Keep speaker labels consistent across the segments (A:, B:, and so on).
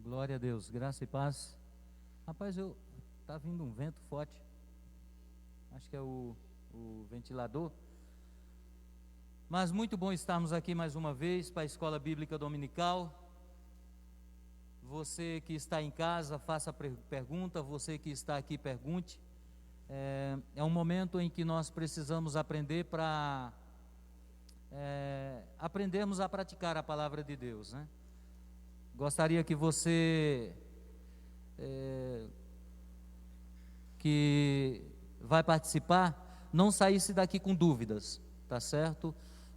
A: Glória a Deus, graça e paz. Rapaz, tá vindo um vento forte. Acho que é o ventilador. Mas muito bom estarmos aqui mais uma vez para a Escola Bíblica Dominical. Você que está em casa, faça pergunta. Você que está aqui, pergunte. É um momento em que nós precisamos aprender para aprendermos a praticar a palavra de Deus, né? Gostaria que você que vai participar não saísse daqui com dúvidas, tá certo?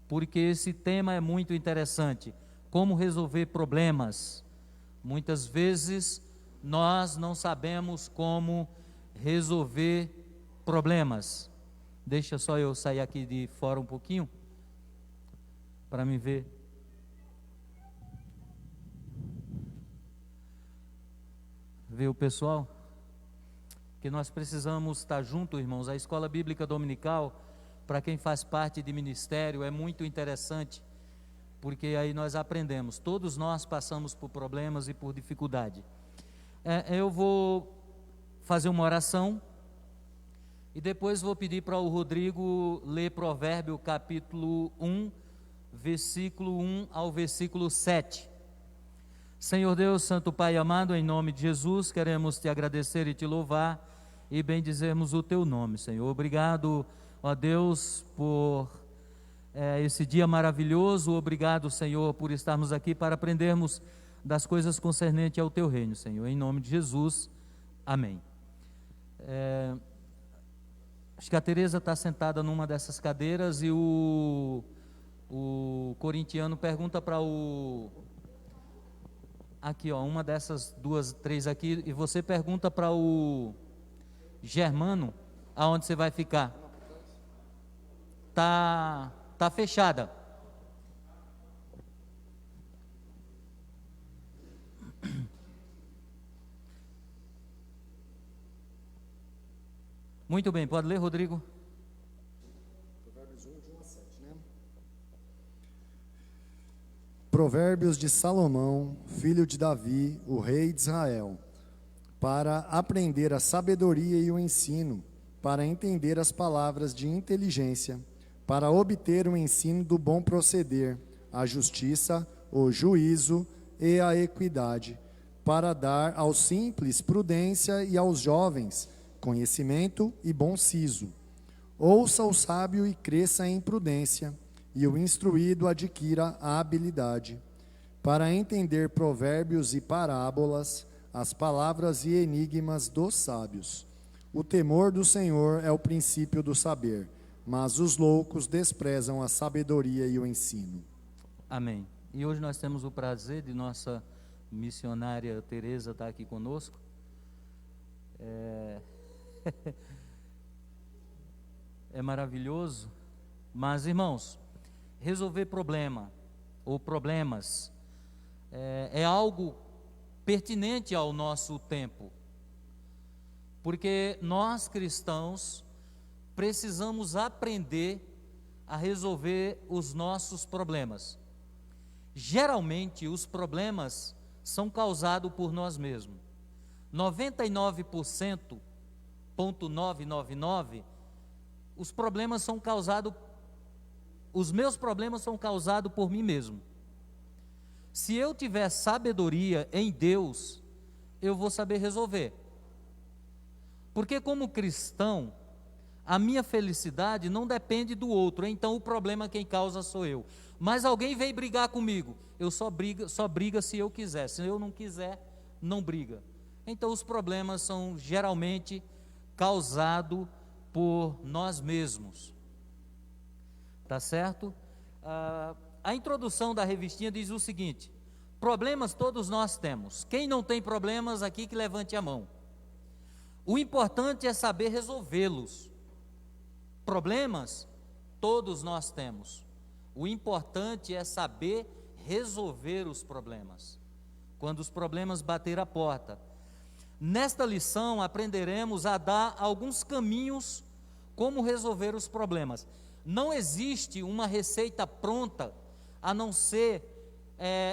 A: Porque esse tema é muito interessante. Como resolver problemas. Muitas vezes nós não sabemos como resolver problemas. Deixa só eu sair aqui de fora um pouquinho para me ver. Ver o pessoal, que nós precisamos estar juntos, irmãos. A Escola Bíblica Dominical, para quem faz parte de ministério, é muito interessante, porque aí nós aprendemos. Todos nós passamos por problemas e por dificuldade. Eu vou fazer uma oração e depois vou pedir para o Rodrigo ler Provérbio capítulo 1, versículo 1 ao versículo 7. Senhor Deus, Santo Pai amado, em nome de Jesus, queremos te agradecer e te louvar e bendizermos o teu nome, Senhor. Obrigado, ó Deus, por esse dia maravilhoso. Obrigado, Senhor, por estarmos aqui para aprendermos das coisas concernentes ao teu reino, Senhor. Em nome de Jesus, amém. Acho que a Tereza está sentada numa dessas cadeiras e o corintiano pergunta para aqui, ó, uma dessas duas, três aqui, e você pergunta para o Germano aonde você vai ficar. Tá fechada. Muito bem, pode ler, Rodrigo?
B: Provérbios 1, de 1 a 7, né? Provérbios de Salomão, filho de Davi, o rei de Israel, para aprender a sabedoria e o ensino, para entender as palavras de inteligência, para obter o ensino do bom proceder, a justiça, o juízo e a equidade, para dar aos simples prudência e aos jovens conhecimento e bom siso. Ouça o sábio e cresça em prudência, e o instruído adquira a habilidade, para entender provérbios e parábolas, as palavras e enigmas dos sábios. O temor do Senhor é o princípio do saber, mas os loucos desprezam a sabedoria e o ensino.
A: Amém. E hoje nós temos o prazer de nossa missionária Tereza estar aqui conosco. É maravilhoso, mas irmãos, resolver problema ou problemas é algo pertinente ao nosso tempo, porque nós cristãos precisamos aprender a resolver os nossos problemas. Geralmente os problemas são causados por nós mesmos. 99,999 os problemas são causados, os meus problemas são causados por mim mesmo. Se eu tiver sabedoria em Deus, eu vou saber resolver. Porque como cristão, a minha felicidade não depende do outro, então o problema quem causa sou eu. Mas alguém veio brigar comigo, eu só briga se eu quiser, se eu não quiser, não briga. Então os problemas são geralmente causados por nós mesmos. Tá certo? A introdução da revistinha diz o seguinte: problemas todos nós temos. Quem não tem problemas aqui que levante a mão. O importante é saber resolvê-los. Problemas todos nós temos. O importante é saber resolver os problemas. Quando os problemas bater a porta. Nesta lição aprenderemos a dar alguns caminhos como resolver os problemas. Não existe uma receita pronta, a não ser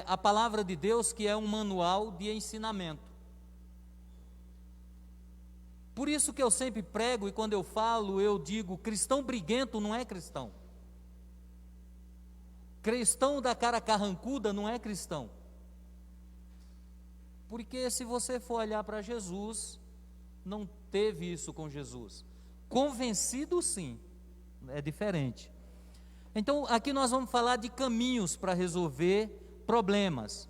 A: a palavra de Deus, que é um manual de ensinamento. Por isso que eu sempre prego, e quando eu falo, eu digo, cristão briguento não é cristão. Cristão da cara carrancuda não é cristão. Porque se você for olhar para Jesus, não teve isso com Jesus. Convencido sim, é diferente. Então aqui nós vamos falar de caminhos para resolver problemas.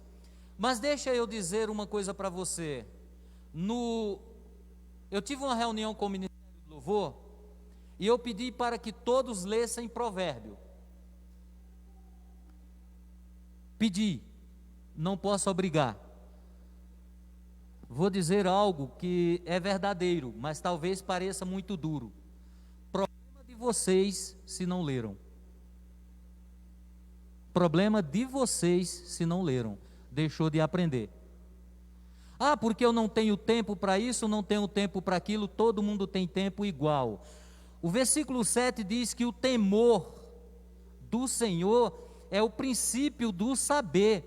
A: Mas deixa eu dizer uma coisa para você. Eu tive uma reunião com o Ministério do Louvor e eu pedi para que todos lessem Provérbio. Pedi, não posso obrigar. Vou dizer algo que é verdadeiro, mas talvez pareça muito duro. Problema de vocês se não leram. Problema de vocês se não leram. Deixou de aprender. Ah, porque eu não tenho tempo para isso, não tenho tempo para aquilo, todo mundo tem tempo igual. O versículo 7 diz que o temor do Senhor é o princípio do saber,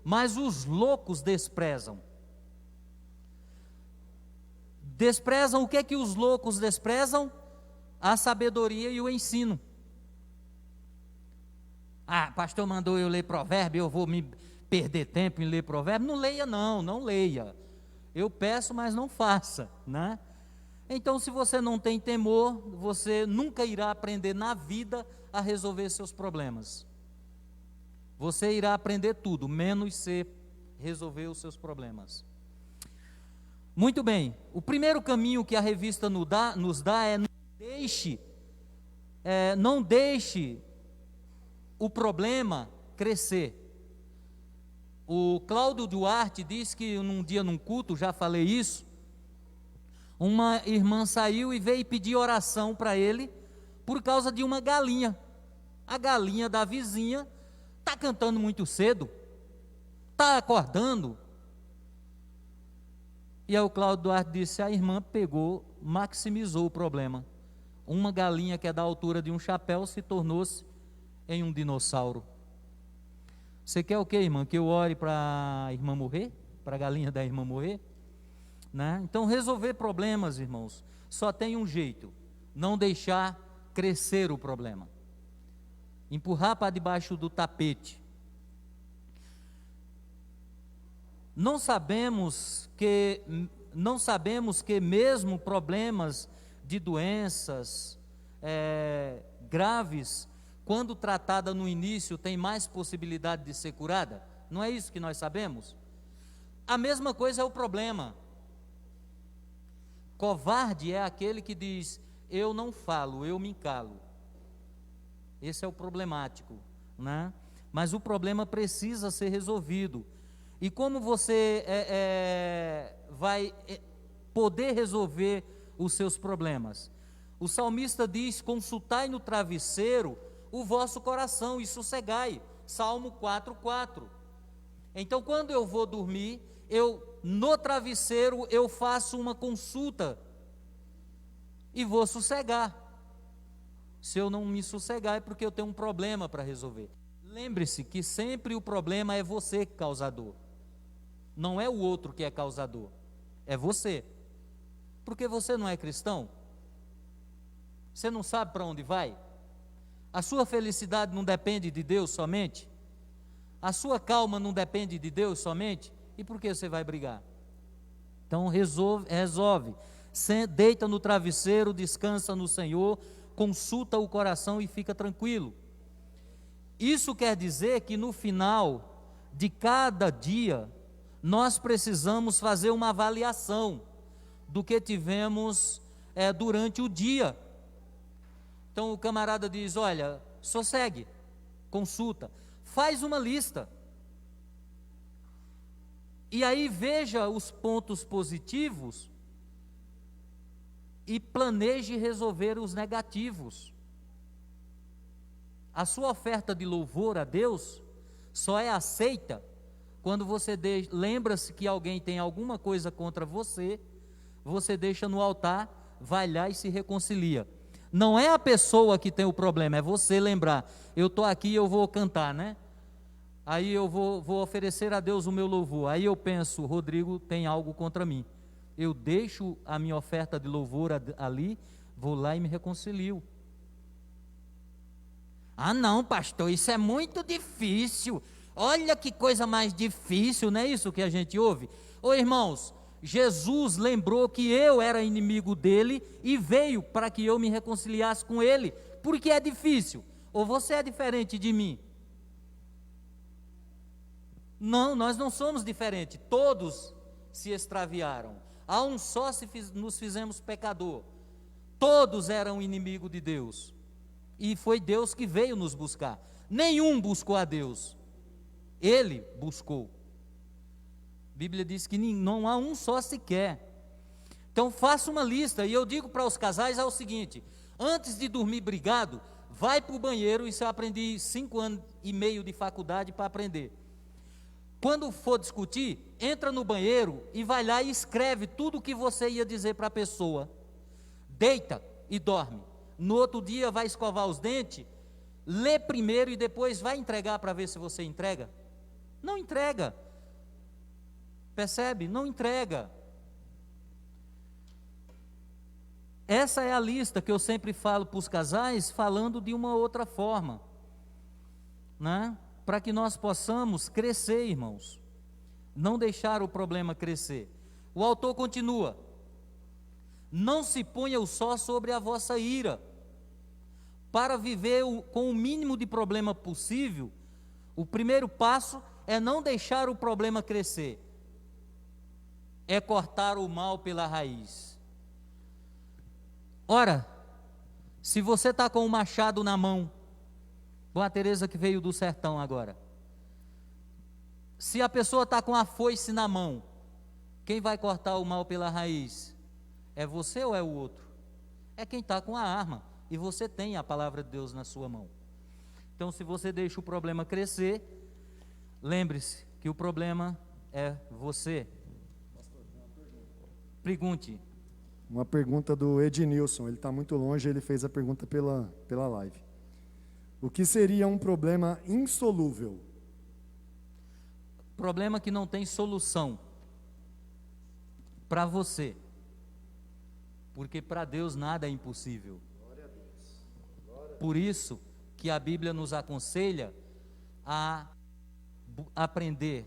A: mas os loucos desprezam. Desprezam, o que é que os loucos desprezam? A sabedoria e o ensino. Ah, pastor mandou eu ler provérbio, eu vou me perder tempo em ler provérbio. Não leia não leia. Eu peço, mas não faça, né? Então, se você não tem temor, você nunca irá aprender na vida a resolver seus problemas. Você irá aprender tudo, menos resolver os seus problemas. Muito bem, o primeiro caminho que a revista nos dá é não deixe o problema crescer. O Cláudio Duarte diz que num dia num culto, já falei isso, uma irmã saiu e veio pedir oração para ele por causa de uma galinha. A galinha da vizinha está cantando muito cedo, está acordando. E aí o Cláudio Duarte disse, a irmã maximizou o problema. Uma galinha que é da altura de um chapéu se tornou-se em um dinossauro. Você quer o quê, irmã? Que eu ore para a irmã morrer? Para a galinha da irmã morrer? Né? Então resolver problemas, irmãos, só tem um jeito, não deixar crescer o problema. Empurrar para debaixo do tapete. Não sabemos que mesmo problemas de doenças graves, quando tratada no início, tem mais possibilidade de ser curada? Não é isso que nós sabemos? A mesma coisa é o problema. Covarde é aquele que diz, eu não falo, eu me calo. Esse é o problemático, né? Mas o problema precisa ser resolvido. E como você vai poder resolver os seus problemas? O salmista diz, consultai no travesseiro o vosso coração e sossegai. Salmo 4:4. Então, quando eu vou dormir, no travesseiro eu faço uma consulta e vou sossegar. Se eu não me sossegar é porque eu tenho um problema para resolver. Lembre-se que sempre o problema é você causador. Não é o outro que é causador, é você. Porque você não é cristão? Você não sabe para onde vai? A sua felicidade não depende de Deus somente? A sua calma não depende de Deus somente? E por que você vai brigar? Então resolve. deita no travesseiro, descansa no Senhor, consulta o coração e fica tranquilo. Isso quer dizer que no final de cada dia, nós precisamos fazer uma avaliação do que tivemos durante o dia. Então o camarada diz: olha, sossegue, consulta, faz uma lista. E aí veja os pontos positivos e planeje resolver os negativos. A sua oferta de louvor a Deus só é aceita quando você lembra-se que alguém tem alguma coisa contra você, você deixa no altar, vai lá e se reconcilia. Não é a pessoa que tem o problema, é você lembrar: eu estou aqui, eu vou cantar, né? Aí eu vou oferecer a Deus o meu louvor. Aí eu penso: Rodrigo tem algo contra mim. Eu deixo a minha oferta de louvor ali, vou lá e me reconcilio. Ah não, pastor, isso é muito difícil. Olha que coisa mais difícil, não é isso que a gente ouve? Ô irmãos, Jesus lembrou que eu era inimigo dele e veio para que eu me reconciliasse com ele. Por que é difícil? Ou você é diferente de mim? Não, nós não somos diferentes. Todos se extraviaram. A um só nos fizemos pecador. Todos eram inimigo de Deus. E foi Deus que veio nos buscar. Nenhum buscou a Deus. Ele buscou. A Bíblia diz que não há um só sequer. Então faça uma lista. E eu digo para os casais o seguinte: antes de dormir brigado, vai para o banheiro. Isso eu aprendi 5 anos e meio de faculdade para aprender. Quando for discutir, entra no banheiro e vai lá e escreve tudo o que você ia dizer para a pessoa. Deita e dorme. No outro dia vai escovar os dentes, lê primeiro e depois vai entregar para ver se você entrega. Não entrega. Percebe? Não entrega. Essa é a lista que eu sempre falo para os casais, falando de uma outra forma, né? Para que nós possamos crescer, irmãos, não deixar o problema crescer. O autor continua: não se ponha o sol sobre a vossa ira. Para viver com o mínimo de problema possível, o primeiro passo é não deixar o problema crescer, é cortar o mal pela raiz. Ora, se você está com um machado na mão, com a Tereza que veio do sertão agora, se a pessoa está com a foice na mão, quem vai cortar o mal pela raiz? É você ou é o outro? É quem está com a arma, e você tem a palavra de Deus na sua mão. Então, se você deixa o problema crescer, lembre-se que o problema é você. Pergunte.
B: Uma pergunta do Ednilson, ele está muito longe, ele fez a pergunta pela live. O que seria um problema insolúvel?
A: Problema que não tem solução para você, porque para Deus nada é impossível. Por isso que a Bíblia nos aconselha a aprender,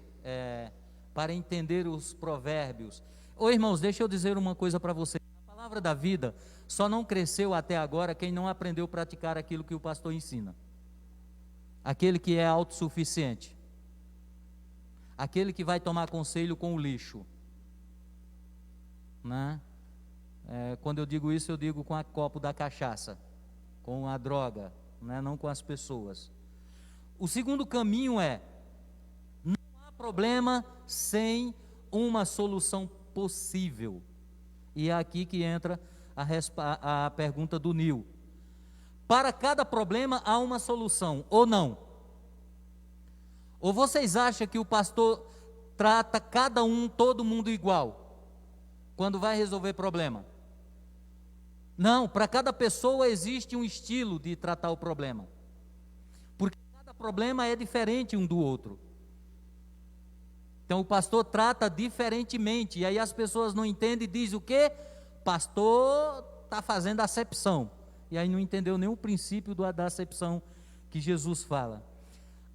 A: para entender os provérbios. Ô irmãos, deixa eu dizer uma coisa para vocês. A palavra da vida só não cresceu até agora quem não aprendeu a praticar aquilo que o pastor ensina. Aquele que é autossuficiente. Aquele que vai tomar conselho com o lixo. Né? Quando eu digo isso, eu digo com a copo da cachaça, com a droga, né? Não com as pessoas. O segundo caminho não há problema sem uma solução possível. E é aqui que entra a pergunta do Nil. Para cada problema há uma solução, ou não? Ou vocês acham que o pastor trata todo mundo igual, quando vai resolver problema? Não, para cada pessoa existe um estilo de tratar o problema. Porque cada problema é diferente um do outro. Então o pastor trata diferentemente, e aí as pessoas não entendem e dizem o quê? Pastor está fazendo acepção. E aí não entendeu nem o princípio da acepção que Jesus fala.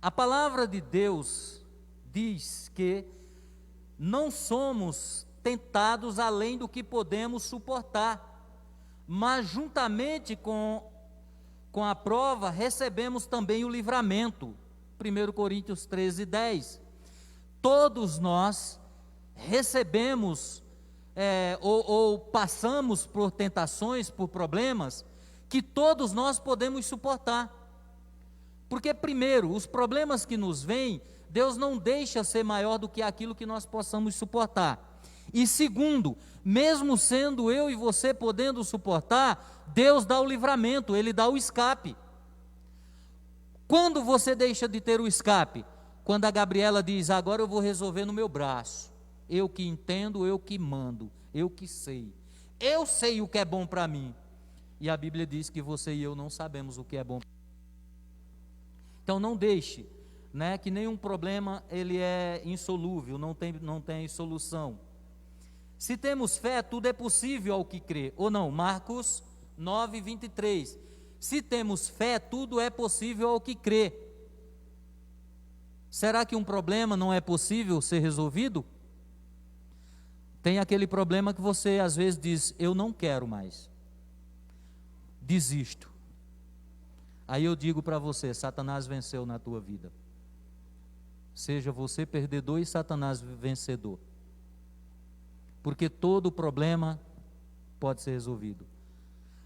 A: A palavra de Deus diz que não somos tentados além do que podemos suportar, mas juntamente com a prova recebemos também o livramento. 1 Coríntios 13:10. Todos nós recebemos ou passamos por tentações, por problemas, que todos nós podemos suportar. Porque primeiro, os problemas que nos vêm, Deus não deixa ser maior do que aquilo que nós possamos suportar. E segundo, mesmo sendo eu e você podendo suportar, Deus dá o livramento, Ele dá o escape. Quando você deixa de ter o escape? Quando a Gabriela diz, agora eu vou resolver no meu braço. Eu que entendo, eu que mando, eu que sei. Eu sei o que é bom para mim. E a Bíblia diz que você e eu não sabemos o que é bom. Então não deixe, que nenhum problema ele é insolúvel, não tem solução. Se temos fé, tudo é possível ao que crê. Ou não, Marcos 9:23. Se temos fé, tudo é possível ao que crê. Será que um problema não é possível ser resolvido? Tem aquele problema que você às vezes diz, eu não quero mais, desisto. Aí eu digo para você, Satanás venceu na tua vida. Seja você perdedor e Satanás vencedor. Porque todo problema pode ser resolvido.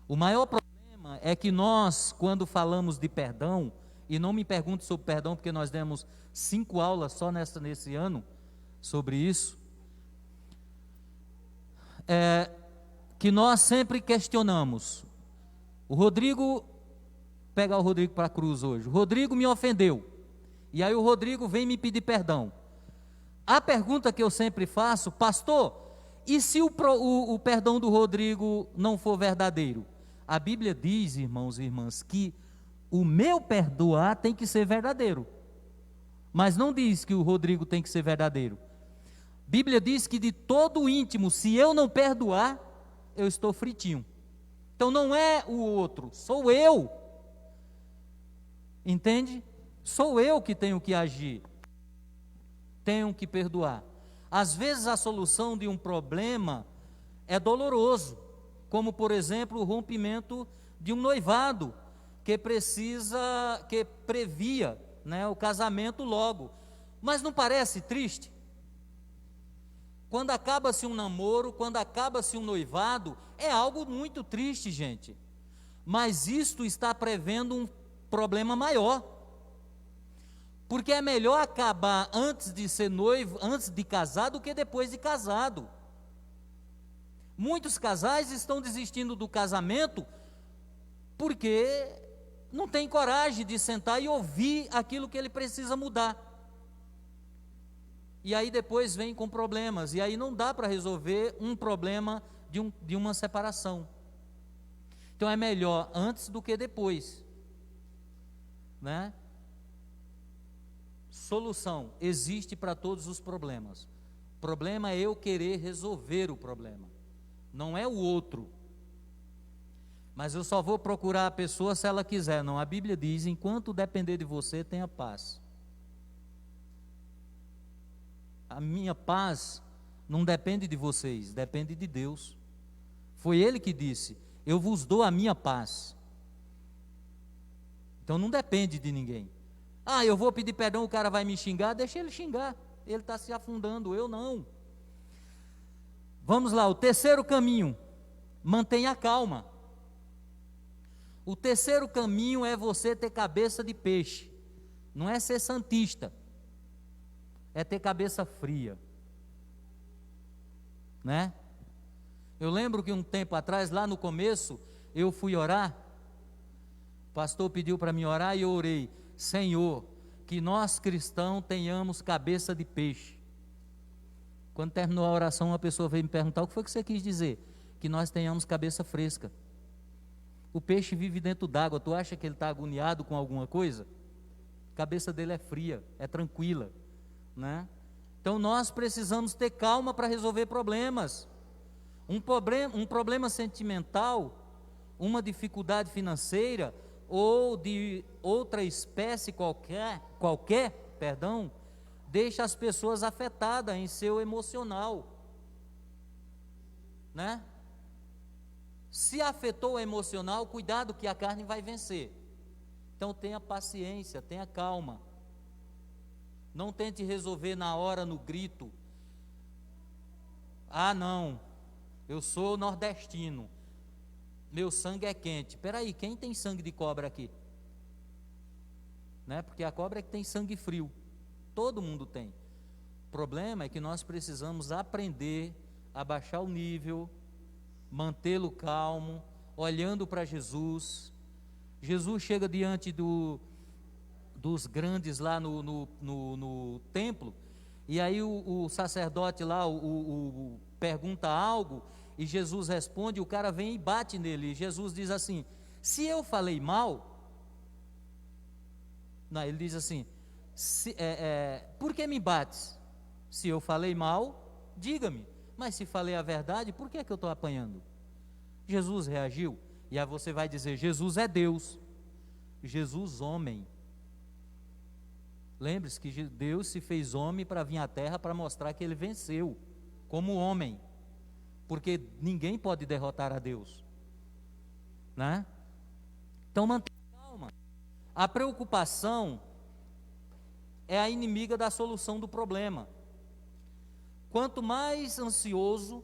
A: O maior problema é que nós, quando falamos de perdão, e não me pergunte sobre perdão, porque nós demos 5 aulas só nesse ano sobre isso, que nós sempre questionamos. O Rodrigo, pegar o Rodrigo para a cruz hoje, o Rodrigo me ofendeu, e aí o Rodrigo vem me pedir perdão. A pergunta que eu sempre faço, pastor, e se o perdão do Rodrigo não for verdadeiro? A Bíblia diz, irmãos e irmãs, que o meu perdoar tem que ser verdadeiro, mas não diz que o Rodrigo tem que ser verdadeiro. Bíblia diz que de todo o íntimo, se eu não perdoar, eu estou fritinho. Então não é o outro, sou eu. Entende? Sou eu que tenho que agir, tenho que perdoar. Às vezes a solução de um problema é doloroso, como por exemplo o rompimento de um noivado, que previa o casamento logo. Mas não parece triste? Quando acaba-se um namoro, quando acaba-se um noivado, é algo muito triste, gente. Mas isto está prevendo um problema maior. Porque é melhor acabar antes de ser noivo, antes de casar, do que depois de casado. Muitos casais estão desistindo do casamento porque não tem coragem de sentar e ouvir aquilo que ele precisa mudar. E aí depois vem com problemas, e aí não dá para resolver um problema de uma separação. Então é melhor antes do que depois, Solução existe para todos os problemas. O problema é eu querer resolver o problema, não é o outro. Mas eu só vou procurar a pessoa se ela quiser. Não, a Bíblia diz, enquanto depender de você, tenha paz. A minha paz não depende de vocês, depende de Deus. Foi Ele que disse, eu vos dou a minha paz. Então não depende de ninguém. Eu vou pedir perdão, o cara vai me xingar, deixa ele xingar, ele está se afundando, eu não. Vamos lá, o terceiro caminho, mantenha calma. O terceiro caminho é você ter cabeça de peixe, não é ser santista, é ter cabeça fria, Eu lembro que um tempo atrás, lá no começo, eu fui orar, o pastor pediu para mim orar e eu orei, Senhor, que nós cristãos tenhamos cabeça de peixe. Quando terminou a oração, uma pessoa veio me perguntar, o que foi que você quis dizer? Que nós tenhamos cabeça fresca. O peixe vive dentro d'água, tu acha que ele está agoniado com alguma coisa? A cabeça dele é fria, é tranquila, Então nós precisamos ter calma para resolver problemas. Um problema sentimental, uma dificuldade financeira, ou de outra espécie qualquer, deixa as pessoas afetadas em seu emocional. né? Se afetou o emocional, cuidado que a carne vai vencer. Então tenha paciência, tenha calma. Não tente resolver na hora, no grito. Ah, não, eu sou nordestino, meu sangue é quente. Espera aí, quem tem sangue de cobra aqui? Né? Porque a cobra é que tem sangue frio. Todo mundo tem. O problema é que nós precisamos aprender a baixar o nível, mantê-lo calmo, olhando para Jesus. Jesus chega diante dos grandes lá no templo, e aí o sacerdote lá pergunta algo, e Jesus responde, o cara vem e bate nele, e Jesus diz assim, se eu falei mal, não, ele diz assim, por que me bates? Se eu falei mal, diga-me, mas se falei a verdade, por que é que eu estou apanhando? Jesus reagiu, e aí você vai dizer, Jesus é Deus, Jesus homem. Lembre-se que Deus se fez homem para vir à terra para mostrar que ele venceu como homem, porque ninguém pode derrotar a Deus, né? Então mantenha calma. A preocupação é a inimiga da solução do problema. Quanto mais ansioso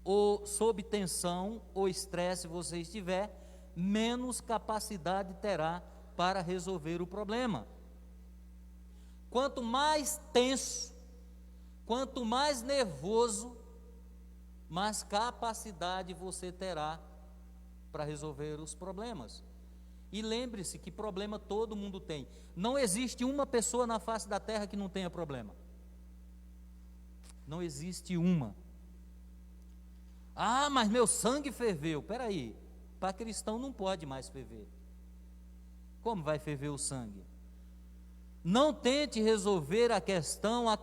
A: ou sob tensão ou estresse você estiver, menos capacidade terá para resolver o problema. Quanto mais tenso, quanto mais nervoso, mais capacidade você terá para resolver os problemas. E lembre-se que problema todo mundo tem. Não existe uma pessoa na face da terra que não tenha problema. Não existe uma. Ah, mas meu sangue ferveu. Espera aí, para cristão não pode mais ferver. Como vai ferver o sangue? Não tente resolver a questão a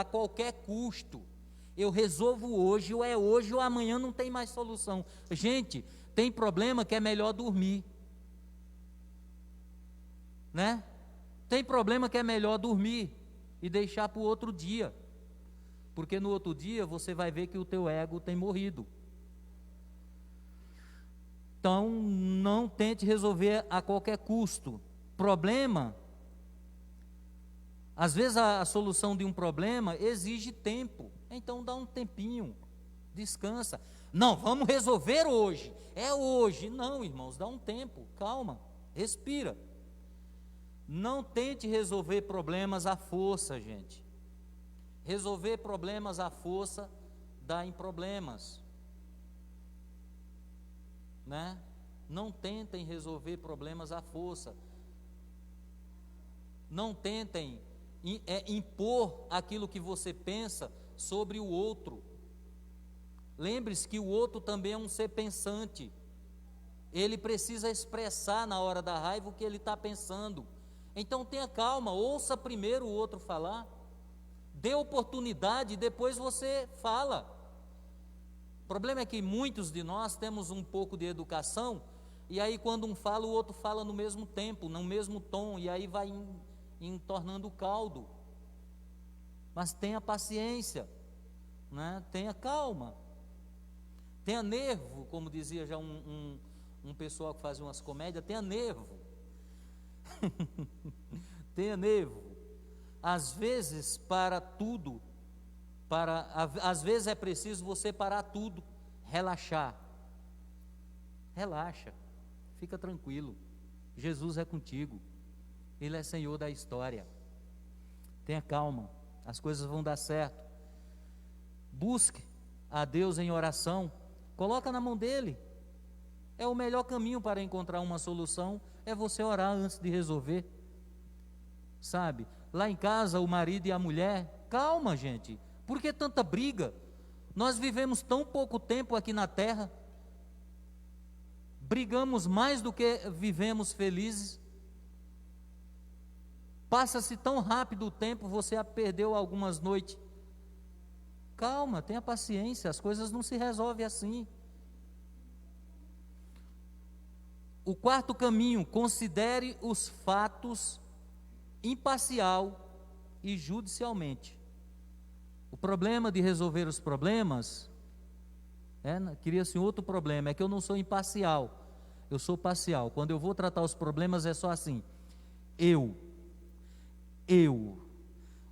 A: qualquer custo. Eu resolvo hoje, ou amanhã não tem mais solução. Gente, tem problema que é melhor dormir, né? Tem problema que é melhor dormir e deixar para o outro dia, porque no outro dia você vai ver que o teu ego tem morrido. Então, não tente resolver a qualquer custo. Problema, às vezes a solução de um problema exige tempo, então dá um tempinho, descansa. Não, vamos resolver hoje, é hoje. Não, irmãos, dá um tempo, calma, respira. Não tente resolver problemas à força, gente. Resolver problemas à força dá em problemas, né? Não tentem resolver problemas à força. Não tentem impor aquilo que você pensa sobre o outro. Lembre-se que o outro também é um ser pensante. Ele precisa expressar na hora da raiva o que ele está pensando. Então tenha calma, ouça primeiro o outro falar, dê oportunidade e depois você fala. O problema é que muitos de nós temos um pouco de educação, e aí quando um fala, o outro fala no mesmo tempo, no mesmo tom, e aí vai tornando o caldo. Mas tenha paciência, né? Tenha calma, tenha nervo, como dizia já um pessoal que fazia umas comédias, tenha nervo. Tenha nervo. Às vezes para tudo, às vezes é preciso você parar tudo, relaxar. Relaxa, fica tranquilo. Jesus é contigo. Ele é Senhor da história. Tenha calma, as coisas vão dar certo. Busque a Deus em oração, coloca na mão dele. É o melhor caminho para encontrar uma solução, é você orar antes de resolver. Sabe, lá em casa o marido e a mulher, calma, gente, por que tanta briga? Nós vivemos tão pouco tempo aqui na terra, brigamos mais do que vivemos felizes. Passa-se tão rápido o tempo, você perdeu algumas noites. Calma, tenha paciência, as coisas não se resolvem assim. O quarto caminho, considere os fatos imparcial e judicialmente. O problema de resolver os problemas Cria-se outro problema, é que eu não sou imparcial, eu sou parcial. Quando eu vou tratar os problemas é só assim, eu,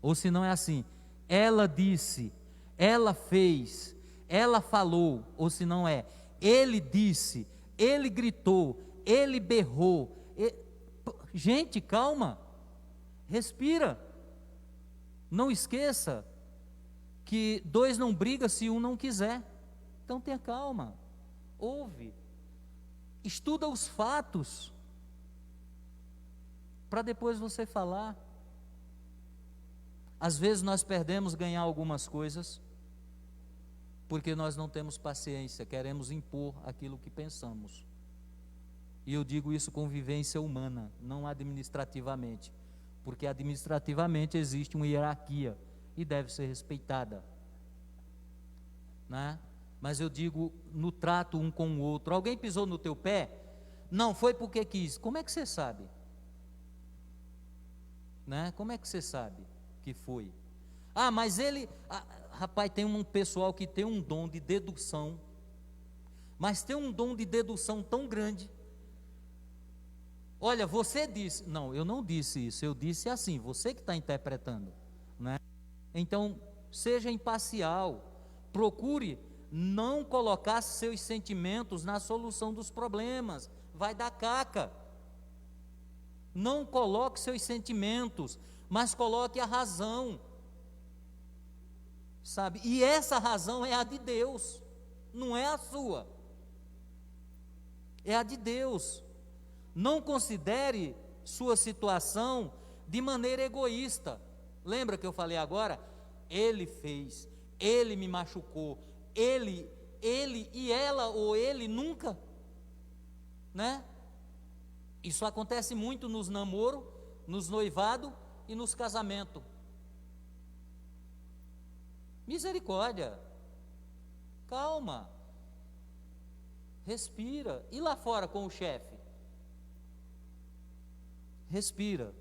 A: ou se não é assim, ela disse, ela fez, ela falou, ou se não é, ele disse, ele gritou, ele berrou. Gente, calma, respira, não esqueça que dois não brigam se um não quiser. Então tenha calma, ouve, estuda os fatos, para depois você falar. Às vezes nós perdemos ganhar algumas coisas, porque nós não temos paciência, queremos impor aquilo que pensamos. E eu digo isso com vivência humana, não administrativamente, porque administrativamente existe uma hierarquia e deve ser respeitada, né? Mas eu digo no trato um com o outro. Alguém pisou no teu pé? Não, foi porque quis. Como é que você sabe? Né? Como é que você sabe que foi? Ah, mas ele... rapaz, tem um pessoal que tem um dom de dedução, mas tem um dom de dedução tão grande. Olha, você disse... Não, eu não disse isso, eu disse assim, você que está interpretando, né? Então, seja imparcial, procure não colocar seus sentimentos na solução dos problemas, vai dar caca. Não coloque seus sentimentos, mas coloque a razão, sabe? E essa razão é a de Deus, não é a sua, é a de Deus. Não considere sua situação de maneira egoísta. Lembra que eu falei agora? Ele fez, ele me machucou, ele e ela ou ele nunca, né? Isso acontece muito nos namoros, nos noivados e nos casamentos. Misericórdia, calma, respira. E lá fora com o chefe? Respira.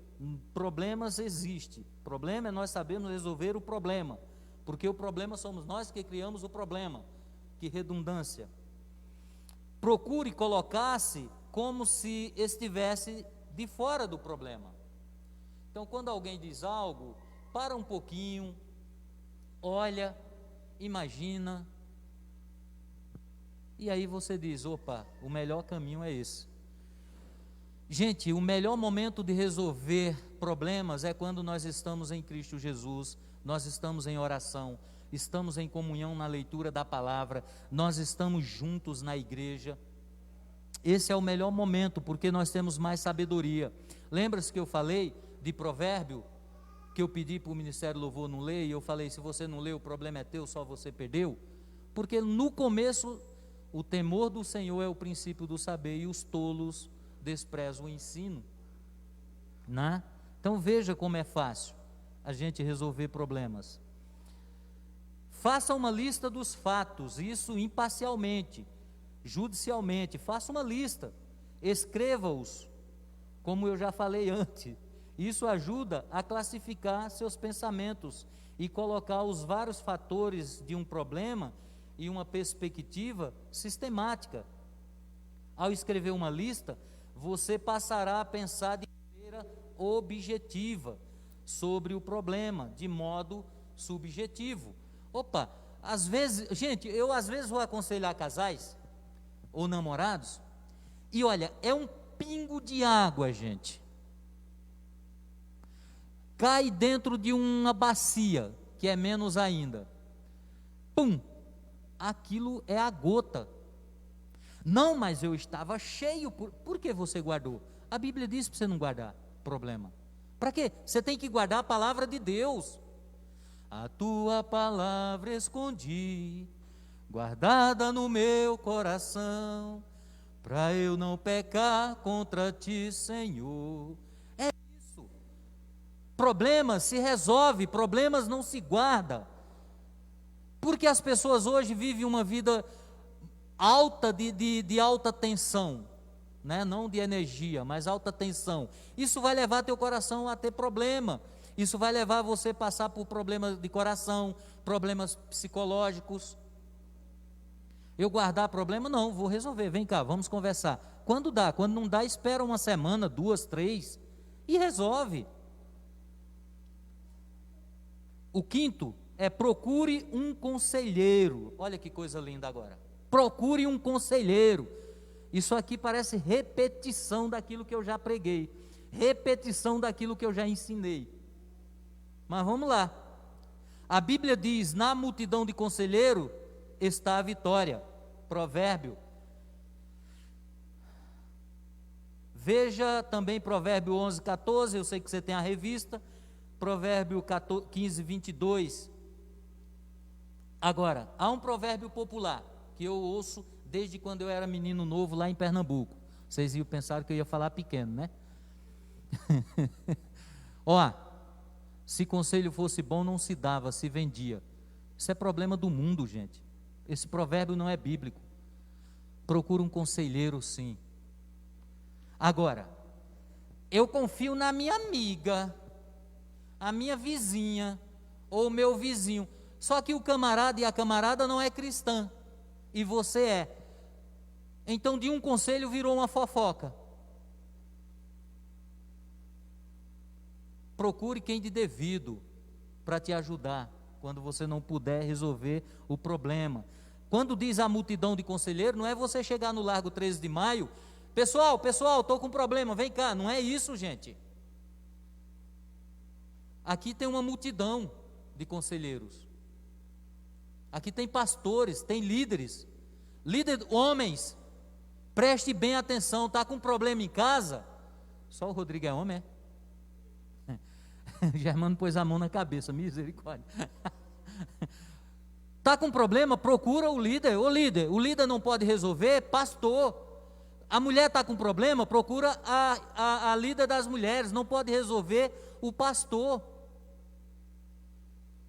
A: Problemas existem. Problema é nós sabemos resolver o problema, porque o problema somos nós que criamos o problema. Que redundância. Procure colocar-se como se estivesse de fora do problema. Então, quando alguém diz algo, para um pouquinho, olha, imagina, e aí você diz, opa, o melhor caminho é esse. Gente, o melhor momento de resolver problemas é quando nós estamos em Cristo Jesus, nós estamos em oração, estamos em comunhão na leitura da palavra, nós estamos juntos na igreja. Esse é o melhor momento, porque nós temos mais sabedoria. Lembra-se que eu falei de provérbio, que eu pedi para o Ministério Louvor não ler, e eu falei, se você não leu, o problema é teu, só você perdeu? Porque no começo, o temor do Senhor é o princípio do saber, e os tolos desprezam o ensino, né? Então veja como é fácil a gente resolver problemas. Faça uma lista dos fatos, isso imparcialmente, judicialmente, faça uma lista, escreva-os, como eu já falei antes. Isso ajuda a classificar seus pensamentos e colocar os vários fatores de um problema em uma perspectiva sistemática. Ao escrever uma lista, você passará a pensar de maneira objetiva sobre o problema, de modo subjetivo. Opa, às vezes, gente, eu às vezes vou aconselhar casais ou namorados, e olha, é um pingo de água, gente. Cai dentro de uma bacia, que é menos ainda. Pum! Aquilo é a gota. Não, mas eu estava cheio. Por que você guardou? A Bíblia diz para você não guardar problema. Para quê? Você tem que guardar a palavra de Deus. A tua palavra escondi, guardada no meu coração, para eu não pecar contra ti, Senhor. É isso. Problemas se resolve, problemas não se guarda. Porque as pessoas hoje vivem uma vida alta de alta tensão, né? Não de energia, mas alta tensão. Isso vai levar teu coração a ter problema. Isso vai levar você a passar por problemas de coração, problemas psicológicos. Eu guardar problema? Não, vou resolver. Vem cá, vamos conversar. Quando dá? Quando não dá, espera uma semana, 2, 3 e resolve. O quinto é procure um conselheiro. Olha que coisa linda agora. Procure um conselheiro. Isso aqui parece repetição daquilo que eu já preguei, repetição daquilo que eu já ensinei. Mas vamos lá. A Bíblia diz: na multidão de conselheiro está a vitória. Provérbio. Veja também Provérbio 11, 14. Eu sei que você tem a revista. Provérbio 15, 22. Agora, há um provérbio popular que eu ouço desde quando eu era menino novo lá em Pernambuco. Vocês iam pensar que eu ia falar pequeno, né? Ó, se conselho fosse bom, não se dava, se vendia. Isso é problema do mundo, gente. Esse provérbio não é bíblico. Procura um conselheiro, sim. Agora, eu confio na minha amiga, a minha vizinha, ou o meu vizinho. Só que o camarada e a camarada não é cristã, e você é. Então, de um conselho virou uma fofoca. Procure quem de devido para te ajudar quando você não puder resolver o problema. Quando diz a multidão de conselheiros, não é você chegar no Largo 13 de Maio, pessoal, estou com problema, vem cá. Não é isso, gente. Aqui tem uma multidão de conselheiros. Aqui tem pastores, tem líderes. Homens, preste bem atenção, está com problema em casa? Só o Rodrigo é homem, é? Germano pôs a mão na cabeça, misericórdia. Está com problema? Procura o líder. O líder não pode resolver? Pastor. A mulher está com problema? Procura a líder das mulheres. Não pode resolver? O pastor.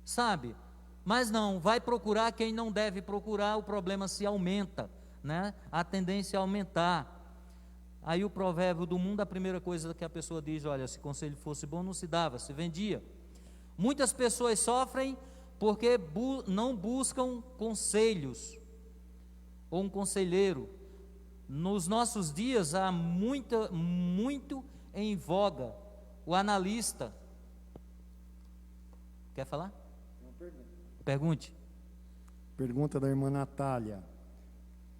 A: Sabe? Mas não, vai procurar quem não deve procurar, o problema se aumenta, né? A tendência é aumentar. Aí o provérbio do mundo, a primeira coisa que a pessoa diz: olha, se conselho fosse bom, não se dava, se vendia. Muitas pessoas sofrem porque não buscam conselhos, ou um conselheiro. Nos nossos dias há muito em voga o analista. Quer falar? Pergunte.
B: Pergunta da irmã Natália.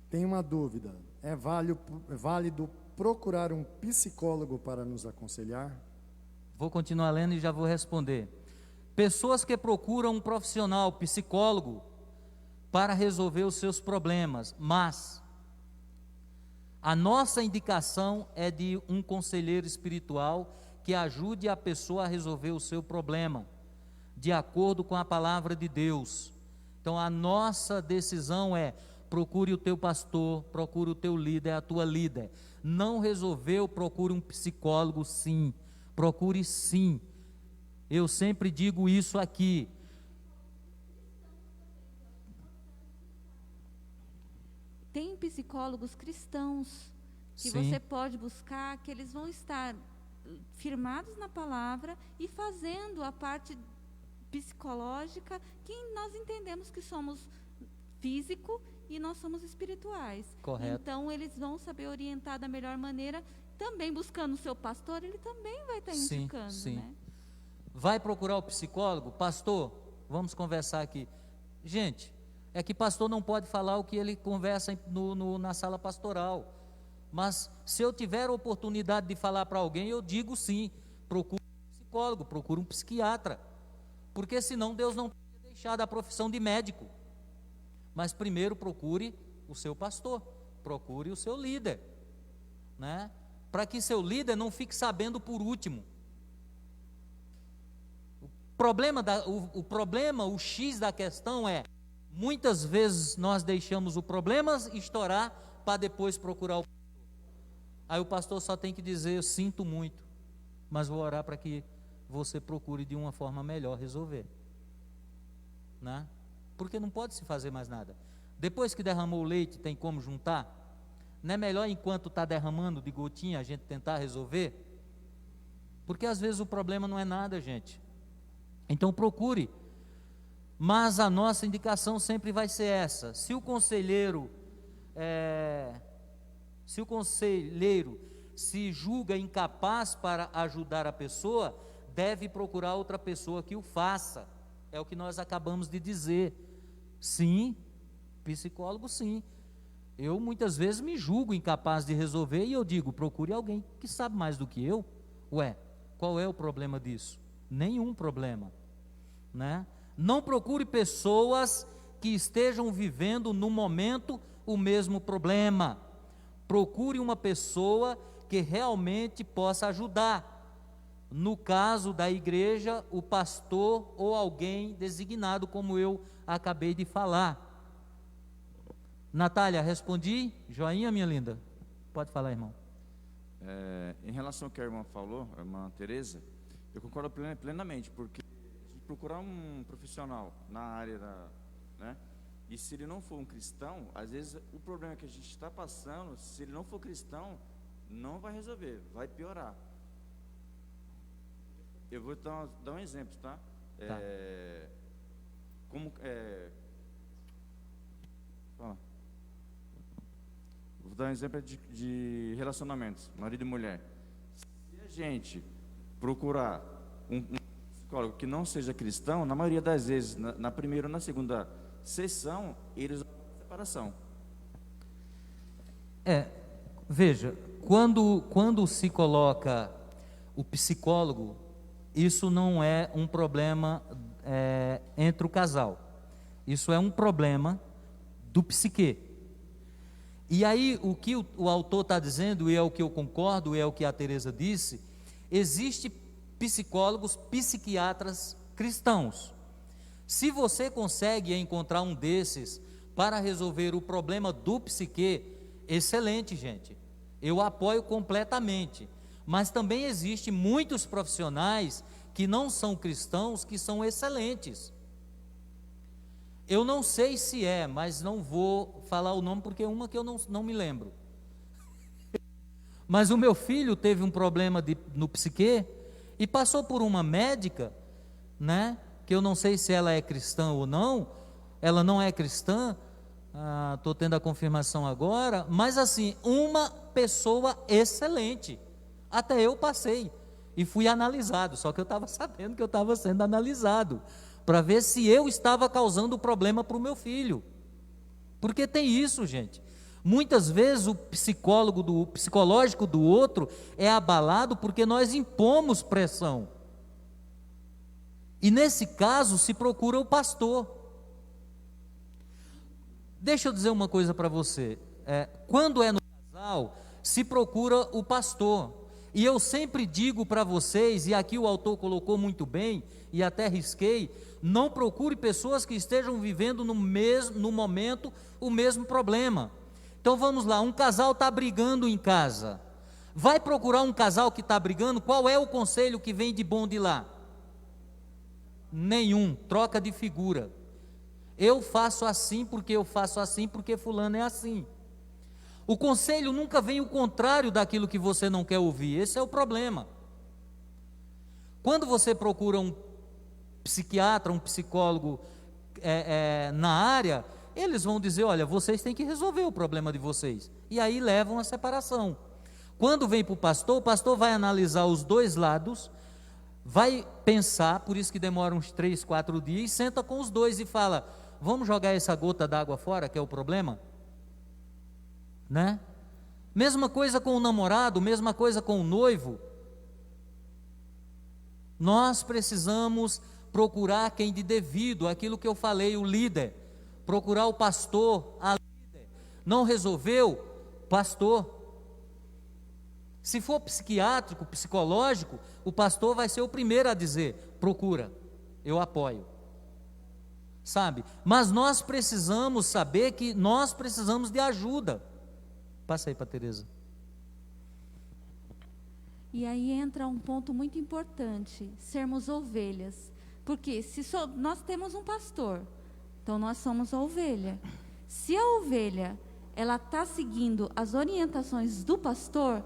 B: Tem uma dúvida. É válido procurar um psicólogo para nos aconselhar?
A: Vou continuar lendo e já vou responder. Pessoas que procuram um profissional, psicólogo, para resolver os seus problemas, mas a nossa indicação é de um conselheiro espiritual que ajude a pessoa a resolver o seu problema, de acordo com a palavra de Deus. Então a nossa decisão é: procure o teu pastor, procure o teu líder, a tua líder. Não resolveu, procure um psicólogo, sim. Procure sim. Eu sempre digo isso aqui.
C: Tem psicólogos cristãos que
A: Sim.
C: você pode buscar, que eles vão estar firmados na palavra e fazendo a parte psicológica, que nós entendemos que somos físico e nós somos espirituais.
A: Correto.
C: Então eles vão saber orientar da melhor maneira, também buscando o seu pastor, ele também vai estar
A: Sim,
C: indicando,
A: sim.
C: né?
A: Vai procurar o psicólogo? Pastor, vamos conversar aqui. Gente, é que pastor não pode falar o que ele conversa na sala pastoral. Mas se eu tiver a oportunidade de falar para alguém, eu digo sim. Procure um psicólogo, procure um psiquiatra. Porque senão Deus não pode deixar da profissão de médico. Mas primeiro procure o seu pastor, procure o seu líder, né? Para que seu líder não fique sabendo por último. O X da questão é: muitas vezes nós deixamos o problema estourar para depois procurar o pastor. Aí o pastor só tem que dizer: eu sinto muito, mas vou orar para que você procure de uma forma melhor resolver, né? Porque não pode se fazer mais nada. Depois que derramou o leite, tem como juntar? Não é melhor, enquanto está derramando de gotinha, a gente tentar resolver? Porque às vezes o problema não é nada, gente. Então procure. Mas a nossa indicação sempre vai ser essa: se o conselheiro se o conselheiro se julga incapaz para ajudar a pessoa, deve procurar outra pessoa que o faça. É o que nós acabamos de dizer. Sim, psicólogo sim. Eu muitas vezes me julgo incapaz de resolver e eu digo, procure alguém que sabe mais do que eu. Ué, qual é o problema disso? Nenhum problema, né? Não procure pessoas que estejam vivendo no momento o mesmo problema. Procure uma pessoa que realmente possa ajudar. No caso da igreja, o pastor ou alguém designado, como eu acabei de falar. Natália, respondi? Joinha, minha linda? Pode falar, irmão.
D: Em relação ao que a irmã falou, a irmã Tereza, eu concordo plenamente, porque procurar um profissional na área né? E se ele não for um cristão, às vezes o problema que a gente está passando, se ele não for cristão, não vai resolver, vai piorar. Eu vou dar um exemplo, tá?
A: Tá.
D: Vou dar um exemplo de relacionamentos, marido e mulher. Se a gente procurar um psicólogo que não seja cristão, na maioria das vezes, na primeira ou na segunda sessão, eles vão para separação.
A: Veja, quando se coloca o psicólogo, isso não é um problema entre o casal. Isso é um problema do psique. E aí, o que o autor está dizendo, e é o que eu concordo, e é o que a Tereza disse, existe psicólogos, psiquiatras cristãos. Se você consegue encontrar um desses para resolver o problema do psique, excelente, gente. Eu apoio completamente. Mas também existem muitos profissionais que não são cristãos, que são excelentes. Eu não sei se mas não vou falar o nome porque é uma que eu não me lembro. Mas o meu filho teve um problema no psique e passou por uma médica, né? Que eu não sei se ela é cristã ou não. Ela não é cristã. Estou tendo a confirmação agora. Mas assim, uma pessoa excelente. Até eu passei e fui analisado. Só que eu estava sabendo que eu estava sendo analisado para ver se eu estava causando problema para o meu filho. Porque tem isso, gente. Muitas vezes o psicológico do outro é abalado porque nós impomos pressão. E nesse caso se procura o pastor. Deixa eu dizer uma coisa para você. Quando é no casal, se procura o pastor. E eu sempre digo para vocês, e aqui o autor colocou muito bem, e até risquei, não procure pessoas que estejam vivendo no momento o mesmo problema. Então vamos lá, um casal está brigando em casa. Vai procurar um casal que está brigando, qual é o conselho que vem de bom de lá? Nenhum, troca de figura. Eu faço assim porque fulano é assim. O conselho nunca vem o contrário daquilo que você não quer ouvir, esse é o problema. Quando você procura um psiquiatra, um psicólogo na área, eles vão dizer, olha, vocês têm que resolver o problema de vocês, e aí levam a separação. Quando vem para o pastor vai analisar os dois lados, vai pensar, por isso que demora uns 3, 4 dias, senta com os dois e fala, vamos jogar essa gota d'água fora, que é o problema? Né? Mesma coisa com o namorado, mesma coisa com o noivo. Nós precisamos procurar quem de devido, aquilo que eu falei, o líder, procurar o pastor, a líder. Não resolveu? Pastor. Se for psiquiátrico, psicológico, o pastor vai ser o primeiro a dizer, procura, eu apoio. Sabe? Mas nós precisamos saber que nós precisamos de ajuda. Passa aí para a Tereza.
C: E aí entra um ponto muito importante, sermos ovelhas. Porque nós temos um pastor, então nós somos a ovelha. Se a ovelha, ela está seguindo as orientações do pastor,